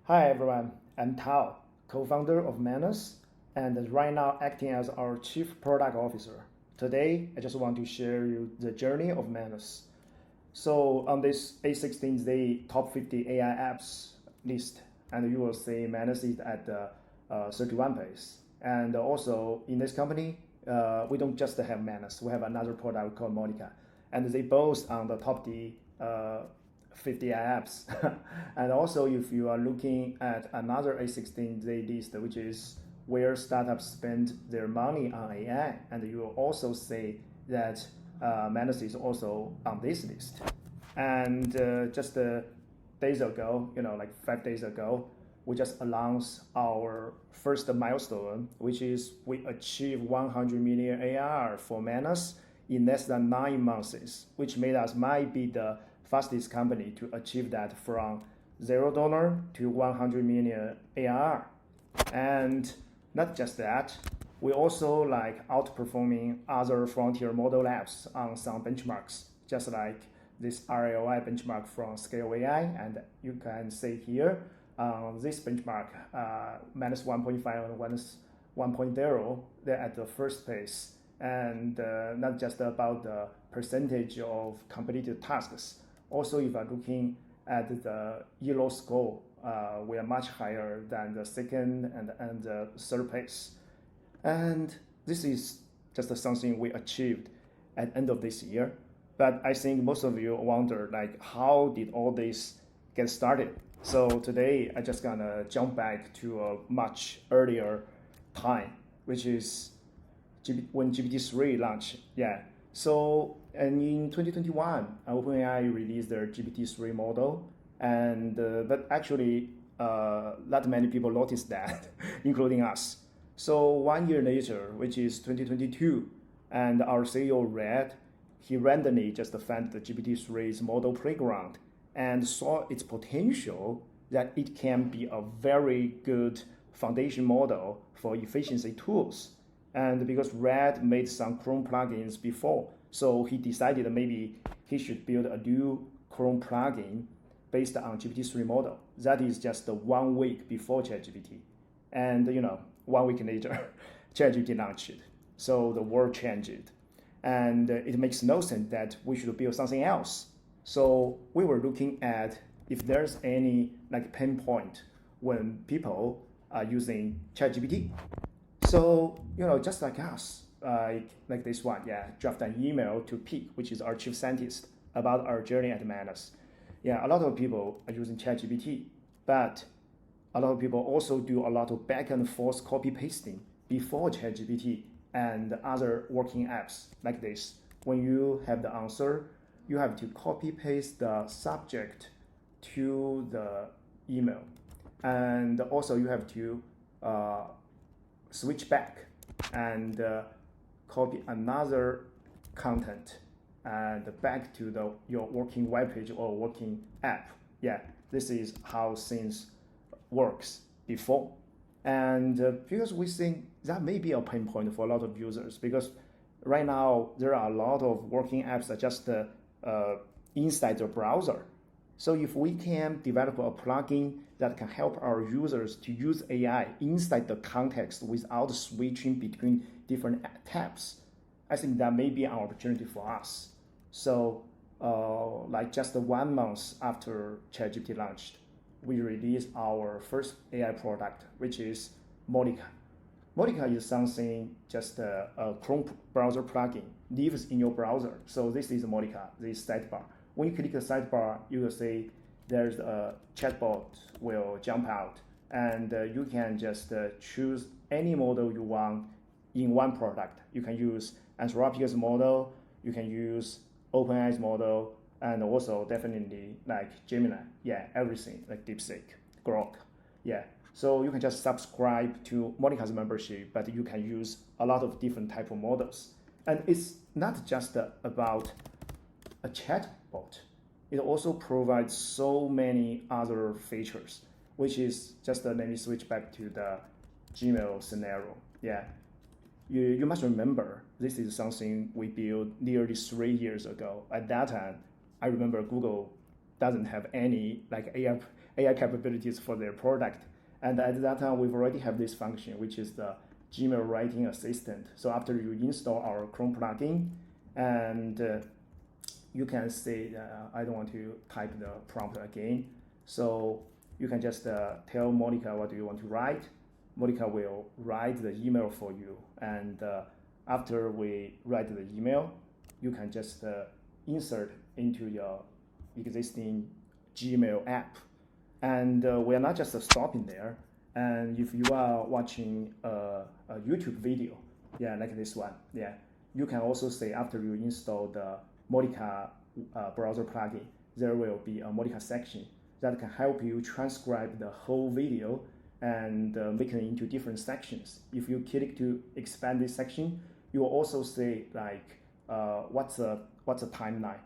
Hi everyone, I'm Tao, co-founder of Manus, and right now acting as our Chief Product Officer. Today, I just want to share you the journey of Manus. So on this A16Z top 50 AI apps list, and you will see Manus is at the 31 place. And also in this company, we don't just have Manus, we have another product called Monica, and they both on the top 50 apps. And also, if you are looking at another A16Z list, which is where startups spend their money on AI, and you will also see that Manus is also on this list. And just days ago, like 5 days ago, we just announced our first milestone, which is we achieved 100 million ARR for Manus in less than 9 months, which made us might be the fastest company to achieve that from $0 to 100 million ARR. And not just that, we also like outperforming other frontier model apps on some benchmarks, just like this ROI benchmark from Scale AI. And you can see here, this benchmark, Manus 1.5 and Manus 1.0, they're at the first place. And not just about the percentage of completed tasks. Also, if you are looking at the ELO score, we are much higher than the second and the third place. And this is just something we achieved at the end of this year. But I think most of you wonder, like, how did all this get started? So today, I just gonna jump back to a much earlier time, which is when GPT-3 launched. Yeah. So, and in 2021, OpenAI released their GPT-3 model, and but actually, not many people noticed that, including us. So 1 year later, which is 2022, and our CEO Red, he randomly just found the GPT-3's model playground and saw its potential that it can be a very good foundation model for efficiency tools. And because Red made some Chrome plugins before, so he decided that maybe he should build a new Chrome plugin based on GPT-3 model. That is just 1 week before ChatGPT. And 1 week later, ChatGPT launched. So the world changed. And it makes no sense that we should build something else. So we were looking at if there's any like pain point when people are using ChatGPT. So, just like us, like this one, draft an email to Pete, which is our chief scientist, about our journey at Manus. Yeah, a lot of people are using ChatGPT, but a lot of people also do a lot of back and forth copy pasting before ChatGPT and other working apps like this. When you have the answer, you have to copy paste the subject to the email. And also you have to switch back and copy another content and back to your working web page or working app. Yeah, this is how things works before. And because we think that may be a pain point for a lot of users, because right now there are a lot of working apps that just inside the browser. So if we can develop a plugin that can help our users to use AI inside the context without switching between different tabs, I think that may be an opportunity for us. So like just 1 month after ChatGPT launched, we released our first AI product, which is Monica. Monica is something just a Chrome browser plugin, lives in your browser. So this is Monica, this sidebar. When you click the sidebar, you will see there's a chatbot will jump out, and you can just choose any model you want in one product. You can use Anthropic's model, you can use OpenAI's model, and also definitely like Gemini. Yeah, everything like DeepSeek, Grok. Yeah, so you can just subscribe to Monica's membership, but you can use a lot of different type of models. And it's not just about a chatbot. It also provides so many other features, which is just let me switch back to the Gmail scenario. Yeah, you must remember this is something we built nearly 3 years ago. At that time, I remember Google doesn't have any like AI capabilities for their product. And at that time, we've already have this function, which is the Gmail writing assistant. So after you install our Chrome plugin, and you can say, I don't want to type the prompt again. So you can just tell Monica what do you want to write. Monica will write the email for you. And after we write the email, you can just insert into your existing Gmail app. And we're not just stopping there. And if you are watching a YouTube video, like this one, you can also say after you install the Modica browser plugin, there will be a Modica section that can help you transcribe the whole video and make it into different sections. If you click to expand this section, you will also say like what's the timeline,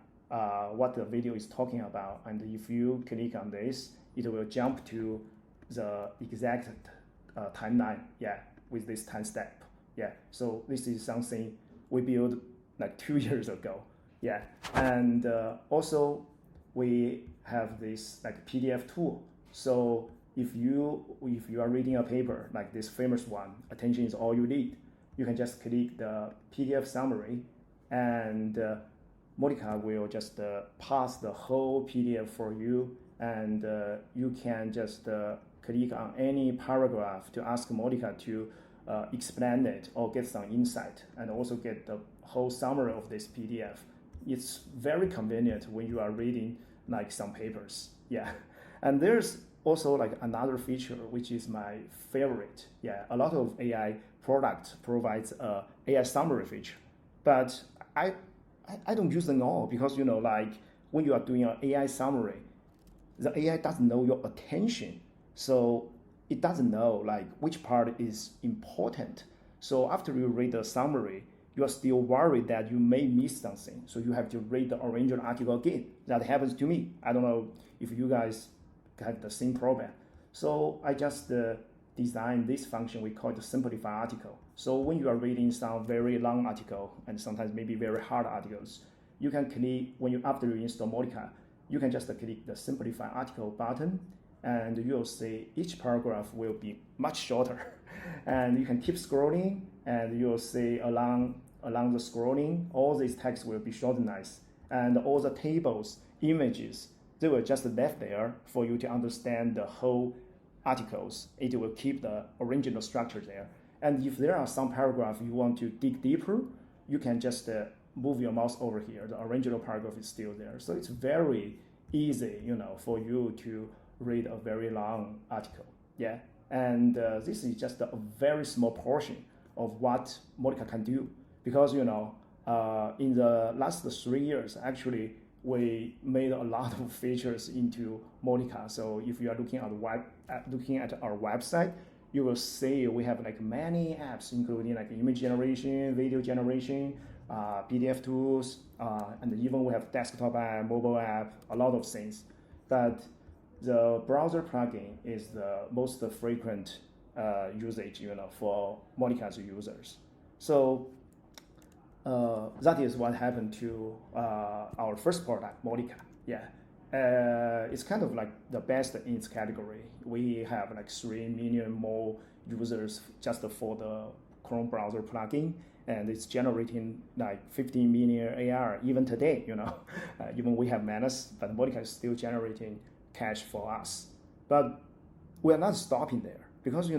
what the video is talking about, and if you click on this, it will jump to the exact timeline, with this time step. So this is something we built like 2 years ago. And also we have this like PDF tool. So if you are reading a paper like this famous one, attention is all you need, you can just click the PDF summary, and Monica will just pass the whole PDF for you, and you can just click on any paragraph to ask Monica to explain it or get some insight, and also get the whole summary of this PDF. It's very convenient when you are reading like some papers. And there's also like another feature which is my favorite. A lot of AI products provides a AI summary feature, but I don't use them all, because like when you are doing an AI summary, the AI doesn't know your attention, so it doesn't know like which part is important. So after you read the summary, you are still worried that you may miss something, so you have to read the original article again. That happens to me. I don't know if you guys have the same problem. So I just designed this function. We call it the simplify article. So when you are reading some very long article, and sometimes maybe very hard articles, you can click, after you install Modica, you can just click the simplify article button, and you'll see each paragraph will be much shorter. And you can keep scrolling, and you'll see along the scrolling, all these text will be shortened, and all the tables, images, they will just left there for you to understand the whole articles. It will keep the original structure there. And if there are some paragraphs you want to dig deeper, you can just move your mouse over here. The original paragraph is still there. So it's very easy, for you to read a very long article. And this is just a very small portion of what Modica can do, because in the last 3 years, actually, we made a lot of features into Modica. So if you are looking at our website, you will see we have like many apps, including like image generation, video generation, PDF tools, and even we have desktop app, mobile app, a lot of things. But the browser plugin is the most frequent usage, for Modica's users. So that is what happened to our first product, Modica. It's kind of like the best in its category. We have like 3 million more users just for the Chrome browser plugin, and it's generating like 15 million AR even today. Even we have Manus, but Modica is still generating cash for us. But we're not stopping there, because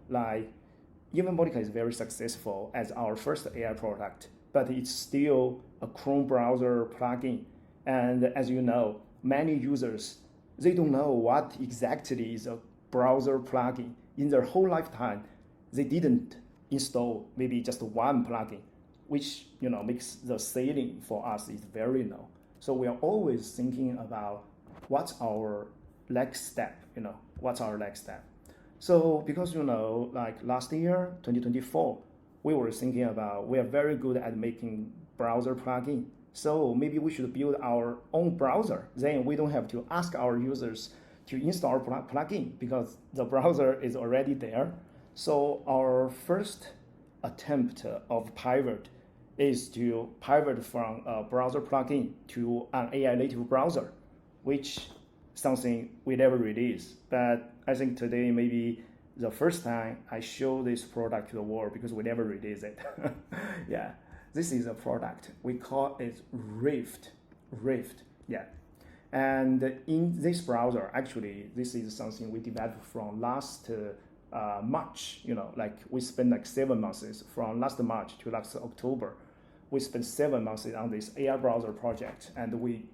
like even Modica is very successful as our first AI product, but it's still a Chrome browser plugin. And as you know, many users, they don't know what exactly is a browser plugin. In their whole lifetime, they didn't install maybe just one plugin, which makes the ceiling for us is very low. So we are always thinking about what's our next step, what's our next step. So because like last year, 2024, we were thinking about, we are very good at making browser plugin. So maybe we should build our own browser. Then we don't have to ask our users to install our plugin, because the browser is already there. So our first attempt of pivot is to pivot from a browser plugin to an AI native browser, which something we never release. But I think today maybe the first time I show this product to the world because we never release it. Yeah, this is a product. We call it Rift. Rift, yeah. And in this browser, actually, this is something we developed from last March. Like we spent like 7 months from last March to last October. We spent 7 months on this AI browser project, and we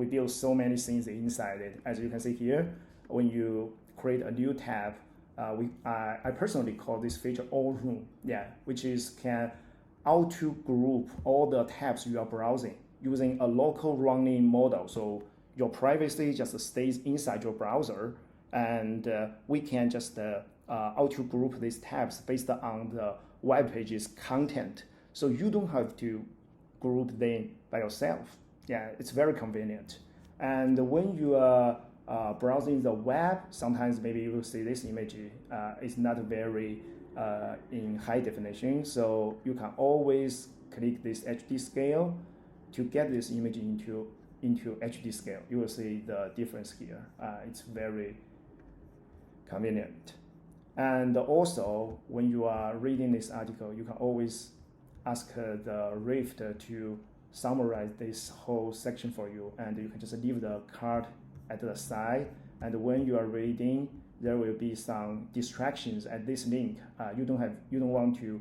built so many things inside it. As you can see here, when you create a new tab, I personally call this feature all room, yeah, which is can auto group all the tabs you are browsing using a local running model. So your privacy just stays inside your browser, and we can just auto group these tabs based on the web page's content. So you don't have to group them by yourself. Yeah, it's very convenient. And when you are browsing the web, sometimes maybe you will see this image is not very in high definition. So you can always click this HD scale to get this image into HD scale. You will see the difference here. It's very convenient. And also, when you are reading this article, you can always ask the Rift to summarize this whole section for you, and you can just leave the card at the side. And when you are reading, there will be some distractions at this link. You don't want to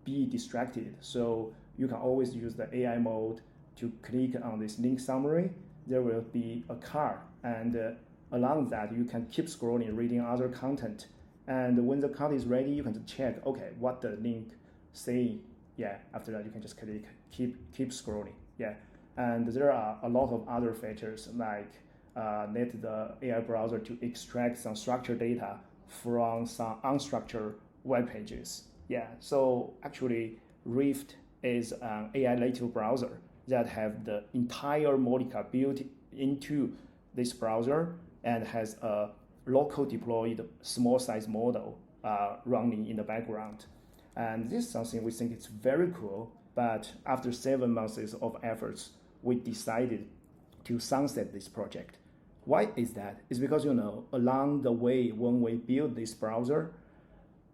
be distracted, so you can always use the AI mode to click on this link summary. There will be a card, and along that you can keep scrolling, reading other content. And when the card is ready, you can just check, okay, what the link saying. Yeah, after that you can just click, keep scrolling. Yeah, and there are a lot of other features like let the AI browser to extract some structured data from some unstructured web pages. Yeah, so actually Rift is an AI native browser that have the entire Modica built into this browser and has a local deployed small size model running in the background. And this is something we think it's very cool, but after 7 months of efforts, we decided to sunset this project. Why is that? It's because, along the way, when we build this browser,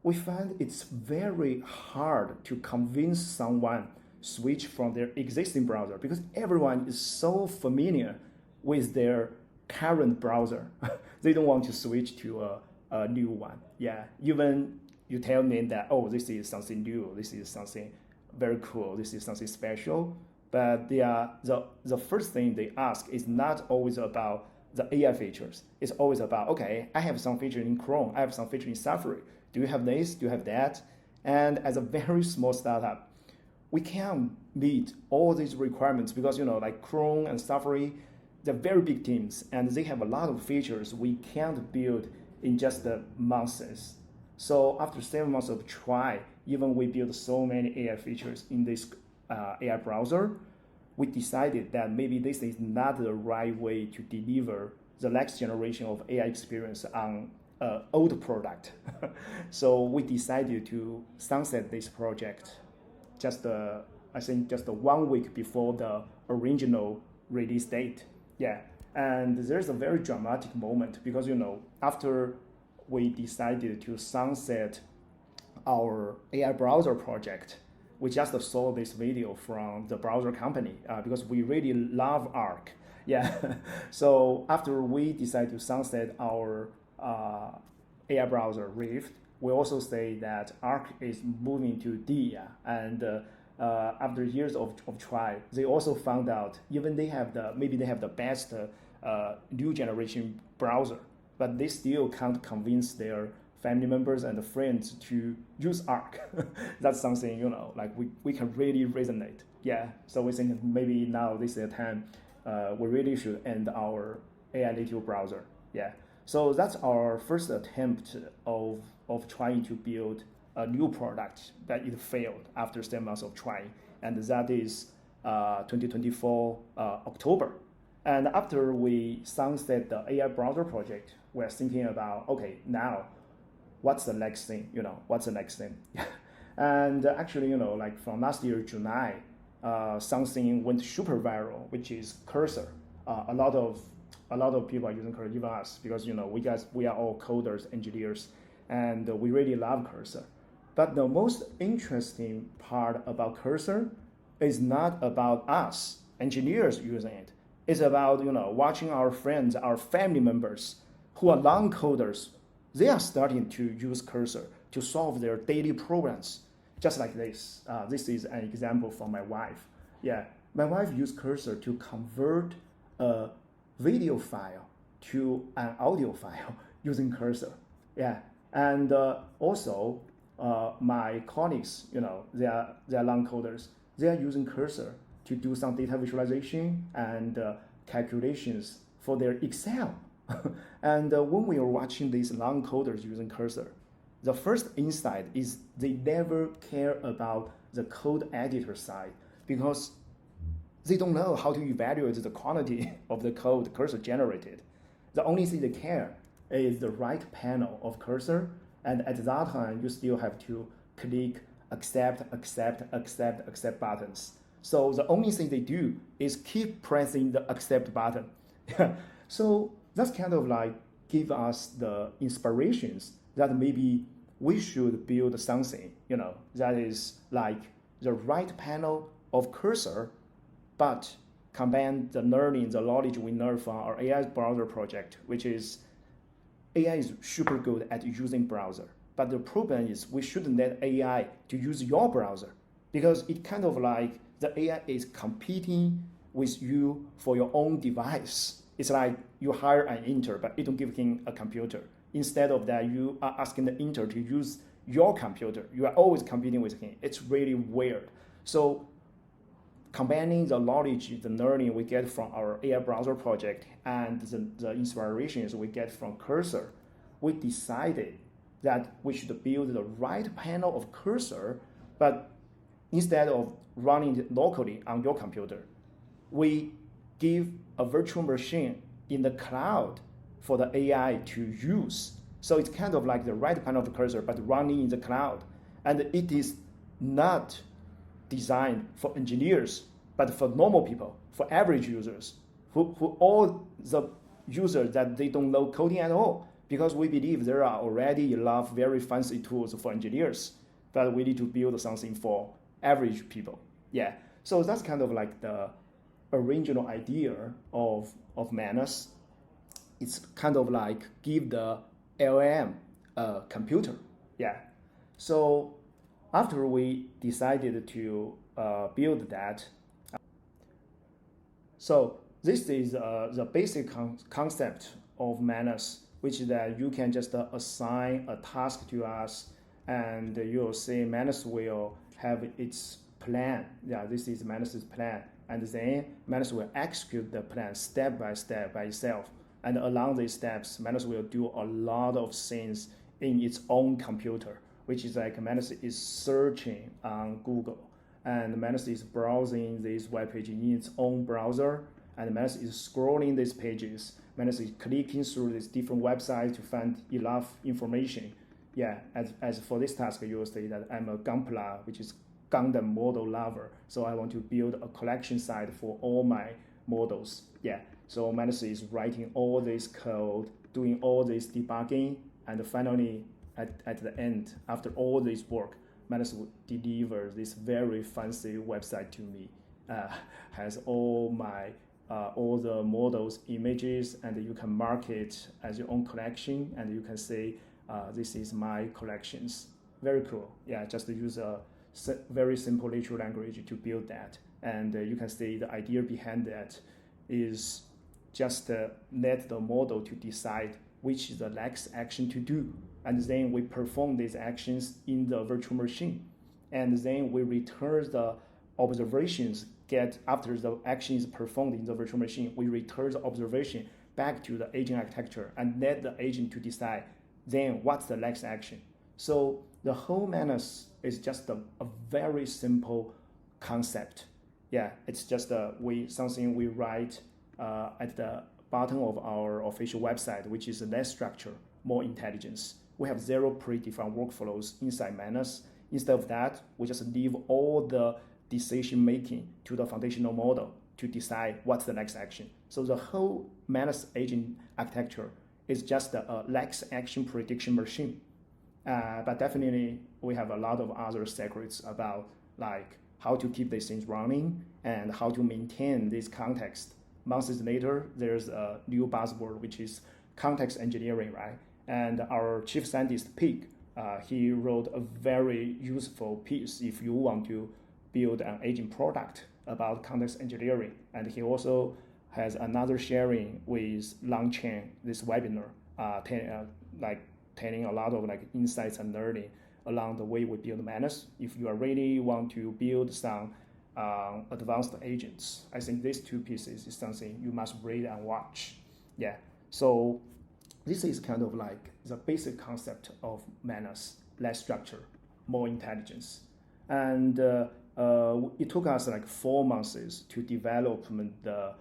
we find it's very hard to convince someone switch from their existing browser because everyone is so familiar with their current browser. They don't want to switch to a new one. Yeah, even you tell me that, oh, this is something new, this is something very cool, this is something special, but the first thing they ask is not always about the AI features. It's always about, okay, I have some feature in Chrome, I have some feature in Safari. Do you have this? Do you have that? And as a very small startup, we can't meet all these requirements because, like Chrome and Safari, they're very big teams and they have a lot of features we can't build in just the months. So after 7 months of try, even we built so many AI features in this AI browser, we decided that maybe this is not the right way to deliver the next generation of AI experience on an old product. So we decided to sunset this project I think just 1 week before the original release date. Yeah, and there's a very dramatic moment because, after we decided to sunset our AI browser project, we just saw this video from the browser company because we really love Arc. Yeah, so after we decided to sunset our AI browser Rift, we also say that Arc is moving to DIA, and after years of try, they also found out even maybe they have the best new generation browser, but they still can't convince their family members and friends to use Arc. That's something, like we can really resonate. Yeah, so we think maybe now this is the time we really should end our AI native browser. Yeah, so that's our first attempt of trying to build a new product that it failed after 7 months of trying, and that is 2024 October. And after we sunset the AI browser project, we're thinking about, okay, now what's the next thing? What's the next thing? And actually, like from last year, July, something went super viral, which is Cursor. A lot of A lot of people are using cursor, even us, because we are all coders, engineers, and we really love cursor. But the most interesting part about cursor is not about us engineers using it. It's about watching our friends, our family members who are non-coders. They are starting to use cursor to solve their daily programs, just like this. This is an example from my wife. Yeah, my wife used cursor to convert a video file to an audio file using cursor. Yeah, and also my colleagues, they are non-coders. They are using cursor to do some data visualization and calculations for their Excel. And when we are watching these non-coders using cursor, the first insight is they never care about the code editor side because they don't know how to evaluate the quality of the code cursor generated. The only thing they care is the right panel of cursor, and at that time, you still have to click accept buttons. So the only thing they do is keep pressing the accept button. So that's kind of like give us the inspirations that maybe we should build something, that is like the right panel of cursor, but combine the learning, the knowledge we learn from our AI browser project, which is AI is super good at using browser. But the problem is we shouldn't let AI to use your browser because it kind of like the AI is competing with you for your own device. It's like you hire an intern, but you don't give him a computer. Instead of that, you are asking the intern to use your computer. You are always competing with him. It's really weird. So combining the knowledge, the learning we get from our AI browser project and the inspirations we get from Cursor, we decided that we should build the right panel of Cursor, but instead of running it locally on your computer, we give a virtual machine in the cloud for the AI to use. So it's kind of like the right panel of Cursor, but running in the cloud. And it is not designed for engineers, but for normal people, for average users, who all the users that they don't know coding at all, because we believe there are already enough very fancy tools for engineers, but we need to build something for average people. Yeah, so that's kind of like the original idea of Manus. It's kind of like give the LM a computer. Yeah, so after we decided to build that, so this is the basic concept of Manus, which is that you can just assign a task to us, and you'll see Manus will have its plan. Yeah, this is Manus's plan, and then Manus will execute the plan step by step by itself. And along these steps, Manus will do a lot of things in its own computer, which is like Manus is searching on Google, and Manus is browsing this web page in its own browser, and Manus is scrolling these pages. Manus is clicking through these different websites to find enough information. Yeah, as for this task, you will say that I'm a Gunpla, which is Gundam model lover. So I want to build a collection site for all my models. Yeah, so Manus is writing all this code, doing all this debugging, and finally, at the end, after all this work, Manus will deliver this very fancy website to me. Has all the models, images, and you can mark it as your own collection, and you can say, this is my collections. Very cool. Yeah, just use a very simple natural language to build that. And you can see the idea behind that is just let the model to decide which is the next action to do. And then we perform these actions in the virtual machine. And then we return the observations after the action is performed in the virtual machine, we return the observation back to the agent architecture and let the agent to decide then what's the next action. So the whole Manus is just a very simple concept. Yeah, it's just something we write at the bottom of our official website, which is less structure, more intelligence. We have 0 predefined workflows inside Manus. Instead of that, we just leave all the decision making to the foundational model to decide what's the next action. So the whole Manus agent architecture is just a next action prediction machine. But definitely we have a lot of other secrets about like how to keep these things running and how to maintain this context. Months later, there's a new buzzword, which is context engineering, right? And our chief scientist, Pig, he wrote a very useful piece if you want to build an agent product about context engineering. And he also has another sharing with Langchain, this webinar, telling a lot of like insights and learning along the way we build Manus. If you are really want to build some advanced agents, I think these two pieces is something you must read and watch. Yeah. So this is kind of like the basic concept of Manus: less structure, more intelligence. And it took us like 4 months to develop the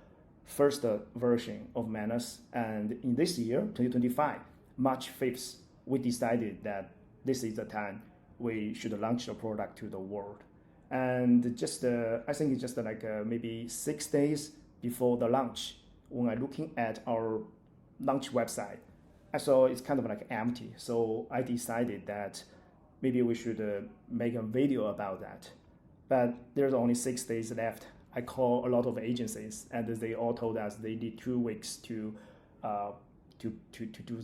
first version of Manus. And in this year, 2025, March 5th, we decided that this is the time we should launch the product to the world. And just, I think it's just like maybe 6 days before the launch, when I'm looking at our launch website, I saw it's kind of like empty. So I decided that maybe we should make a video about that. But there's only 6 days left. I call a lot of agencies, and they all told us they need 2 weeks to do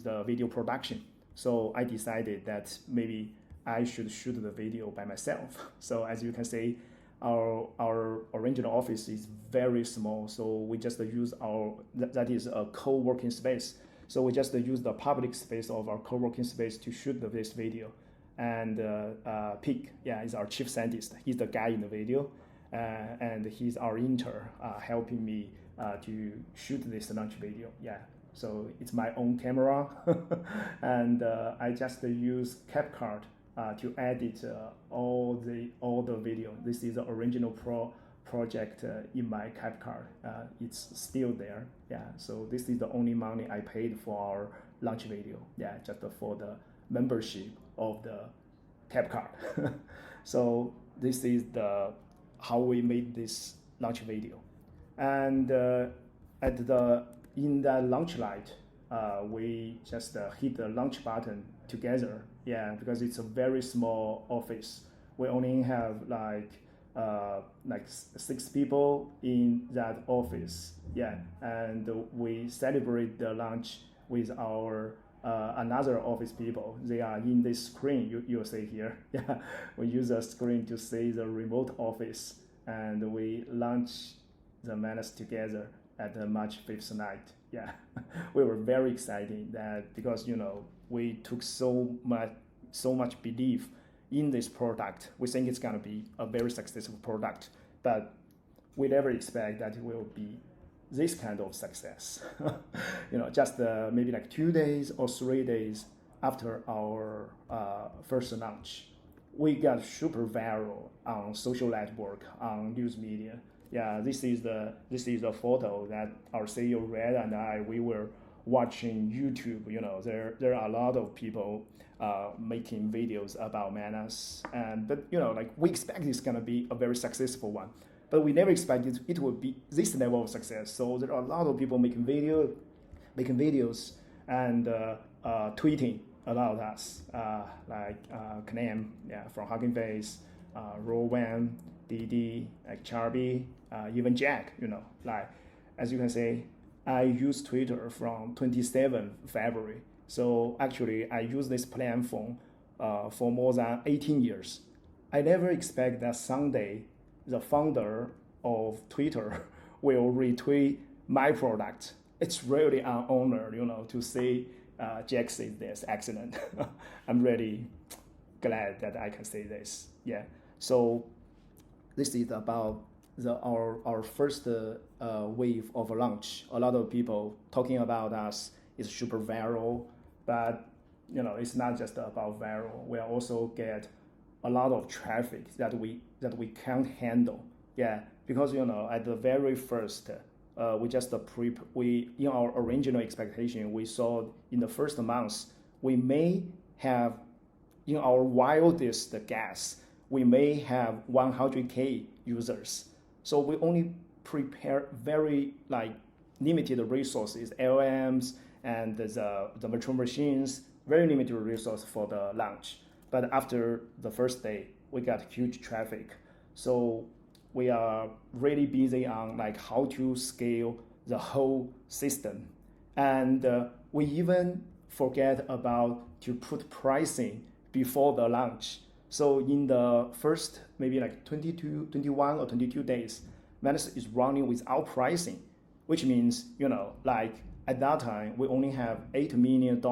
the video production. So I decided that maybe I should shoot the video by myself. So as you can see, our original office is very small. So we just use that is a co-working space. So we just use the public space of our co-working space to shoot this video. And Pete, is our chief scientist. He's the guy in the video, and he's our intern, helping me to shoot this launch video. Yeah, so it's my own camera, and I just use CapCut to edit all the video. This is the original project in my CapCut. It's still there. Yeah, so this is the only money I paid for our launch video. Yeah, just for the membership of the CapCut. So this is how we made this launch video. And in the launch light, we just hit the launch button together. Yeah, because it's a very small office. We only have like 6 people in that office. Yeah, and we celebrate the launch with our another office people. They are in this screen you'll see here. Yeah, we use a screen to see the remote office, and we launch the Manus together at the March 5th night. Yeah, we were very excited because we took so much belief in this product. We think it's gonna be a very successful product, but we never expect that it will be this kind of success. Just maybe like 2 days or 3 days after our first launch, we got super viral on social network, on news media. Yeah, this is a photo that our CEO Red and we were watching YouTube. There are a lot of people making videos about Manus, but we expect it's gonna be a very successful one. But we never expected it would be this level of success. So there are a lot of people making videos and tweeting about us, like Knem, from Hugging Face, Rowan, Didi, like Charby, even Jack. As you can see, I use Twitter from 27 February. So actually, I use this platform for more than 18 years. I never expect that someday the founder of Twitter will retweet my product. It's really an honor, to see Jack say this. Excellent. I'm really glad that I can say this. Yeah. So this is about our first wave of launch. A lot of people talking about us. It's super viral, but it's not just about viral. We also get a lot of traffic that we can't handle. Yeah, because at the very first, we just in our original expectation, we saw in the first months we may have, in our wildest guess, we may have 100K users. So we only prepare very limited resources, LMs and the virtual machines, very limited resource for the launch. But after the first day, we got huge traffic. So we are really busy on how to scale the whole system. And we even forget about to put pricing before the launch. So in the first maybe 21 or 22 days, Manus is running without pricing, which means, at that time, we only have $8 million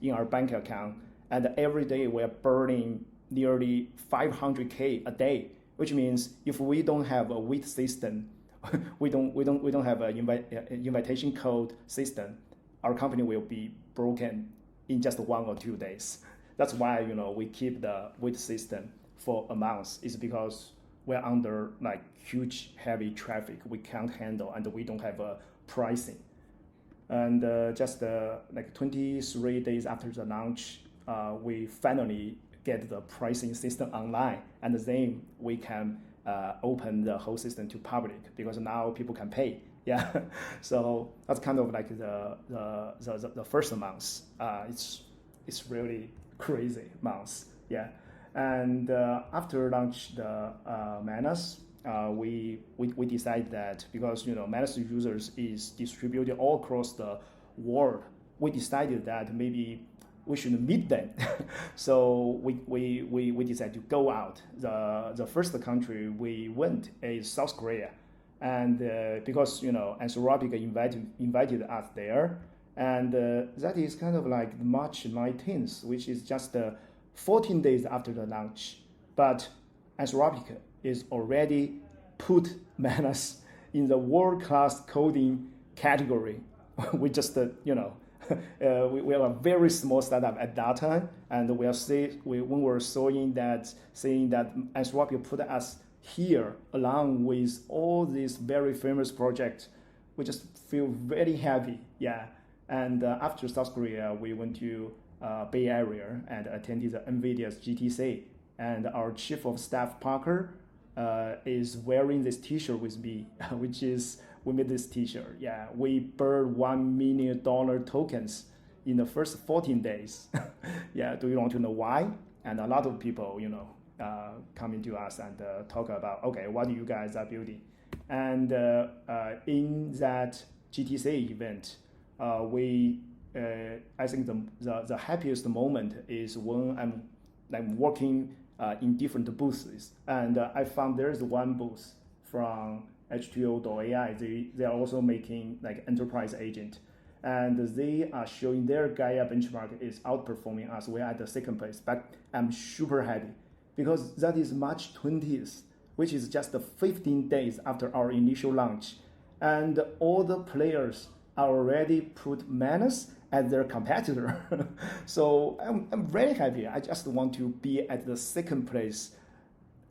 in our bank account. And every day we are burning nearly 500K a day, which means if we don't have a wait system, we don't have an invitation code system, our company will be broken in just 1 or 2 days. That's why we keep the wait system for a month. It's because we're under huge heavy traffic we can't handle, and we don't have a pricing. And just 23 days after the launch, we finally get the pricing system online, and then we can open the whole system to public, because now people can pay. Yeah, so that's kind of the first month. It's really crazy months. Yeah, and after launch the Manus, we decided that because Manus users is distributed all across the world, we decided that maybe we should meet them. So we decided to go out. The first country we went is South Korea, and because Anthropic invited us there, and that is kind of March 19th, which is just 14 days after the launch. But Anthropic is already put Manus in the world-class coding category. We just we are a very small startup at that time, and when we're saying that Anthropic put us here along with all these very famous projects, we just feel very happy. Yeah, and after South Korea, we went to Bay Area and attended the NVIDIA's GTC, and our chief of staff Parker is wearing this T-shirt with me, which is. We made this T-shirt. Yeah, we burned $1 million tokens in the first 14 days. Yeah, do you want to know why? And a lot of people, coming to us and talk about, okay, what you guys are building. And in that GTC event, I think the happiest moment is when I'm working in different booths, and I found there's one booth from H2O.ai. They are also making enterprise agent, and they are showing their Gaia benchmark is outperforming us. We're at the second place, but I'm super happy because that is March 20th, which is just 15 days after our initial launch, and all the players are already put Manus as their competitor. So I'm very happy. I just want to be at the second place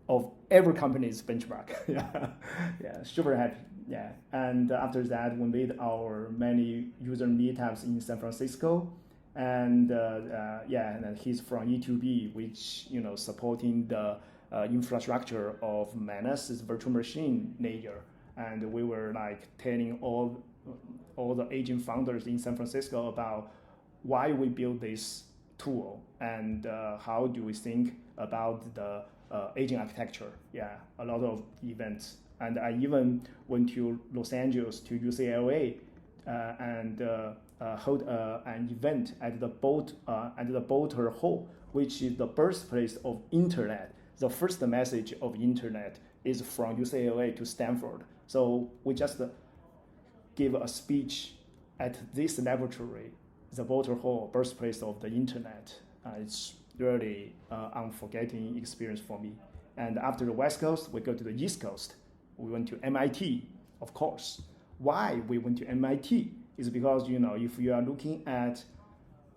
of every company's benchmark. Yeah, super happy. Yeah, and after that, we made our many user meetups in San Francisco, and and he's from E2B, which supporting the infrastructure of Manus' virtual machine layer, and we were telling all the agent founders in San Francisco about why we built this tool and how do we think about the agent architecture. Yeah, a lot of events, and I even went to Los Angeles to UCLA and hold an event at the Boulter Hall, which is the birthplace of internet. The first message of internet is from UCLA to Stanford. So we just give a speech at this laboratory, the Boulter Hall, birthplace of the internet. It's really unforgettable experience for me. And after the West Coast, we go to the East Coast. We went to MIT, of course. Why we went to MIT is because, if you are looking at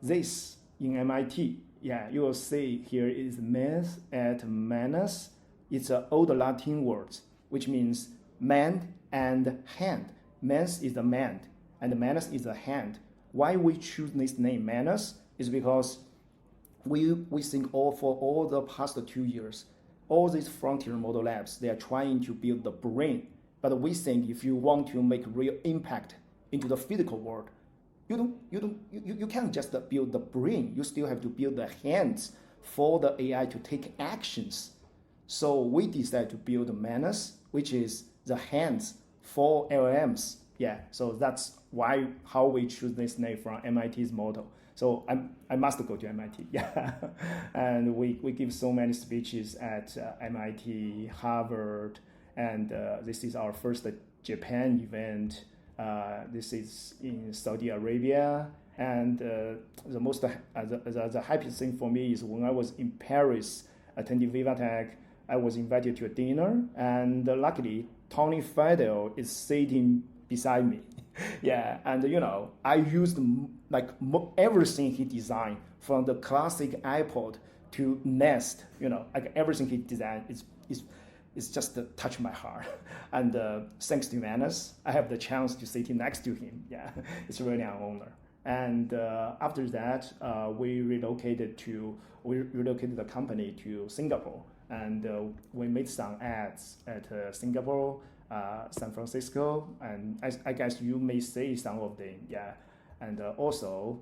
this in MIT, yeah, you will see here is math at Manus. It's an old Latin word, which means man and hand. Math is the man, and Manus is the hand. Why we choose this name Manus is because we think for all the past 2 years, all these frontier model labs, they are trying to build the brain But we think if you want to make real impact into the physical world, you can't just build the brain. You still have to build the hands for the AI to take actions. So we decided to build Manus, which is the hands for LLMs. Yeah, so that's how we choose this name from MIT's motto. So I must go to MIT. Yeah, and we give so many speeches at MIT, Harvard, and this is our first Japan event. This is in Saudi Arabia, and the happiest thing for me is when I was in Paris attending VivaTech. I was invited to a dinner, and luckily Tony Fadell is sitting beside me. Yeah, and I used everything he designed, from the classic iPod to Nest. Like everything he designed is just touch my heart. And thanks to Manus, I have the chance to sit next to him. Yeah, it's really an honor. And after that, we relocated the company to Singapore, and we made some ads at Singapore, San Francisco, and I guess you may say some of them. Yeah. And also,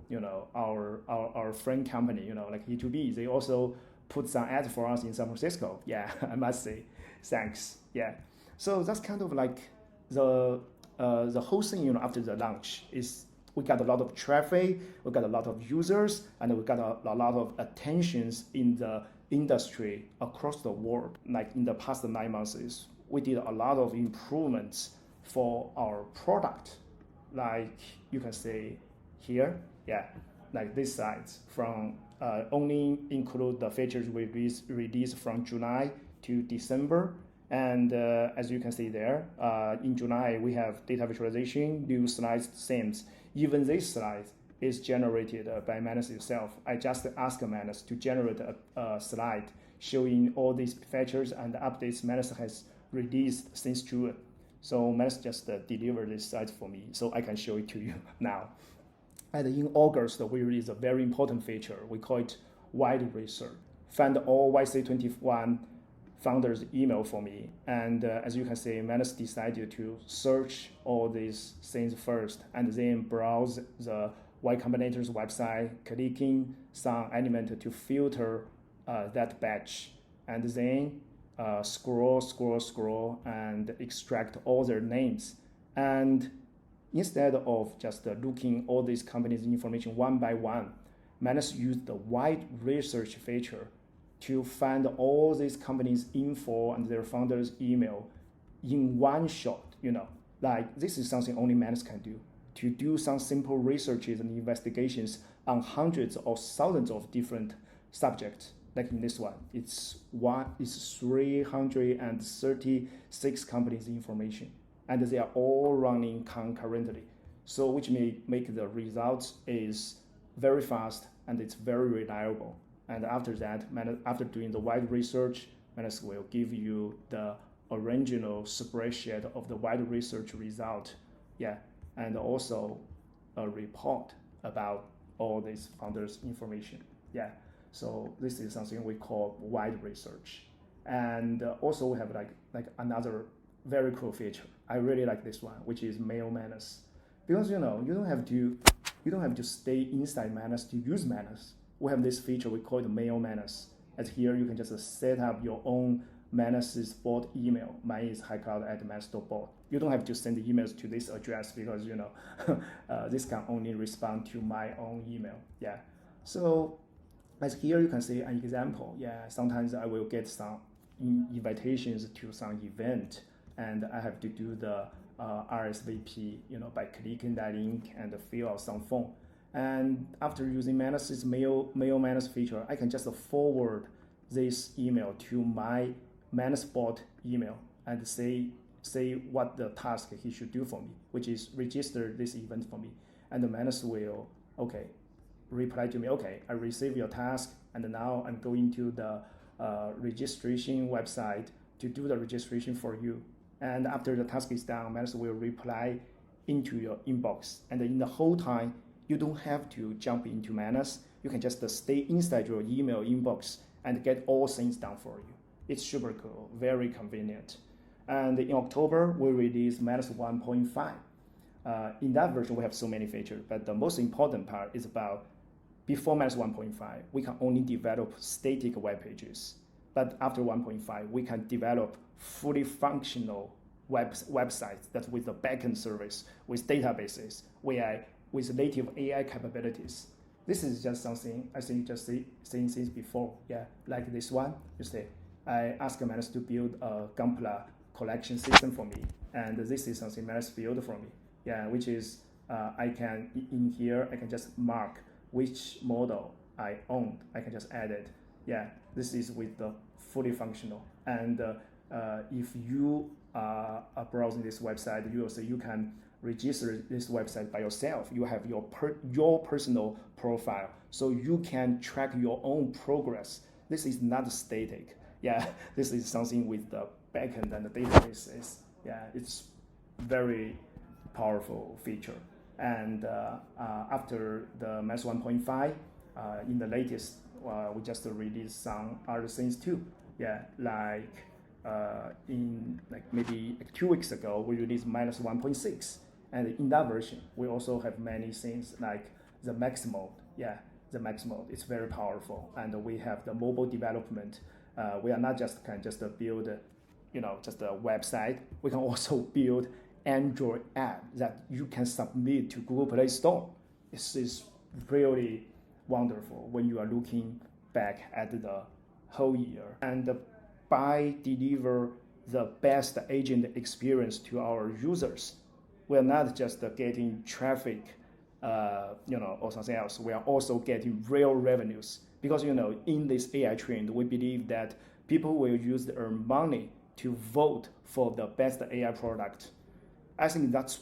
our friend company, like E2B, they also put some ads for us in San Francisco. Yeah, I must say, thanks. Yeah, so that's kind of like the whole thing. After the launch is we got a lot of traffic, we got a lot of users, and we got a lot of attentions in the industry across the world. Like in the past 9 months, we did a lot of improvements for our product. Like you can say here, yeah, like this side from only include the features we released from July to December. And as you can see there, in July, we have data visualization, new slides, themes. Even this slide is generated by Manus itself. I just asked Manus to generate a slide showing all these features and updates Manus has released since June. So Manus just delivered this slide for me, so I can show it to you now. And in August, we released a very important feature. We call it wide research. Find all YC21 founders' email for me. And as you can see, Manus decided to search all these things first and then browse the Y Combinator's website, clicking some element to filter that batch, and then scroll, and extract all their names. And instead of just looking all these companies' information one by one, Manus used the wide research feature to find all these companies' info and their founders' email in one shot. Like this is something only Manus can do. To do some simple researches and investigations on hundreds or thousands of different subjects. Like in this one, it's 336 companies' information, and they are all running concurrently. So which may make the results is very fast and it's very reliable. And after that, after doing the wide research, Manus will give you the original spreadsheet of the wide research result. Yeah, and also a report about all these founders' information. Yeah, so this is something we call wide research. And also we have like another very cool feature. I really like this one, which is Mail Manus, because you don't have to stay inside Manus to use Manus. We have this feature, we call it Mail Manus. And here you can just set up your own Manus's bot email. Mine is highcloud@manus.bot. You don't have to send the emails to this address because this can only respond to my own email. Yeah. So as here you can see an example. Yeah. Sometimes I will get some invitations to some event, and I have to do the RSVP, by clicking that link and fill out some form. And after using Manus's Mail Manus feature, I can just forward this email to my Manus bot email and say what the task he should do for me, which is register this event for me. And the Manus will, reply to me, I receive your task, and now I'm going to the registration website to do the registration for you. And after the task is done, Manus will reply into your inbox. And in the whole time, you don't have to jump into Manus. You can just stay inside your email inbox and get all things done for you. It's super cool, very convenient. And in October, we released Manus 1.5. In that version, we have so many features, but the most important part is about before Manus 1.5, we can only develop static web pages. But after 1.5, we can develop fully functional websites that with the backend service, with databases, with native AI capabilities. This is just something I think just seen since before. Yeah, like this one. You see, I asked Manus to build a Gunpla collection system for me, and this is something Manus built for me. Yeah, which is I can in here I can just mark which model I own. I can just add it. Yeah, this is with the fully functional. And if you are browsing this website, you will see you can register this website by yourself. You have your personal profile, so you can track your own progress. This is not static. Yeah, this is something with the backend and the databases. Yeah, it's very powerful feature. And after the Manus 1.5, in the latest, we just released some other things too. Yeah, like maybe 2 weeks ago, we released Manus 1.6. And in that version, we also have many things like the max mode. Yeah, the max mode is very powerful. And we have the mobile development. We are not just build, just a website. We can also build Android app that you can submit to Google Play Store. This is really wonderful when you are looking back at the whole year. And by deliver the best agent experience to our users, we're not just getting traffic, or something else. We are also getting real revenues because in this AI trend, we believe that people will use their money to vote for the best AI product. I think that's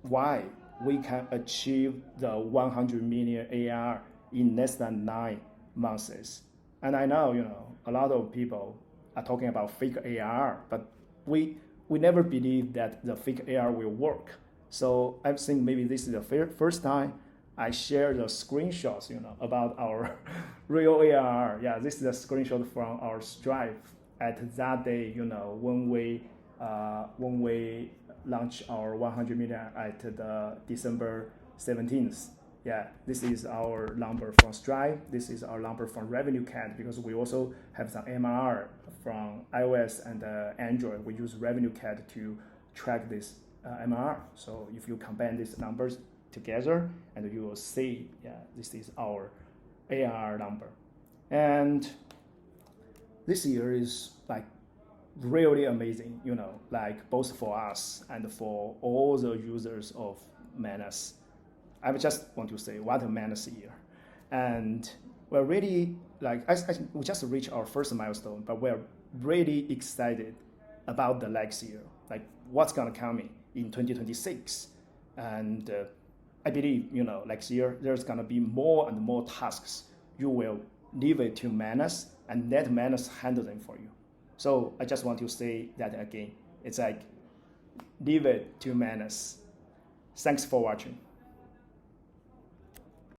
why we can achieve the 100 million ARR in less than 9 months. And I know a lot of people are talking about fake ARR, but we never believe that the fake ARR will work. So I think maybe this is the first time I share the screenshots about our real ARR. Yeah, this is a screenshot from our Stripe at that day. When we launch our 100 million at the December 17th. Yeah, this is our number from Stripe. This is our number from Revenue Cat because we also have some MRR from iOS and Android. We use Revenue Cat to track this MRR. So if you combine these numbers together, and you will see, yeah, this is our ARR number. And this year is really amazing, both for us and for all the users of Manus. I just want to say, what a Manus year. And we're really, we just reached our first milestone, but we're really excited about the next year, what's gonna come in 2026. And I believe, next year, there's gonna be more and more tasks. You will leave it to Manus and let Manus handle them for you. So I just want to say that again. It's leave it to Manus. Thanks for watching.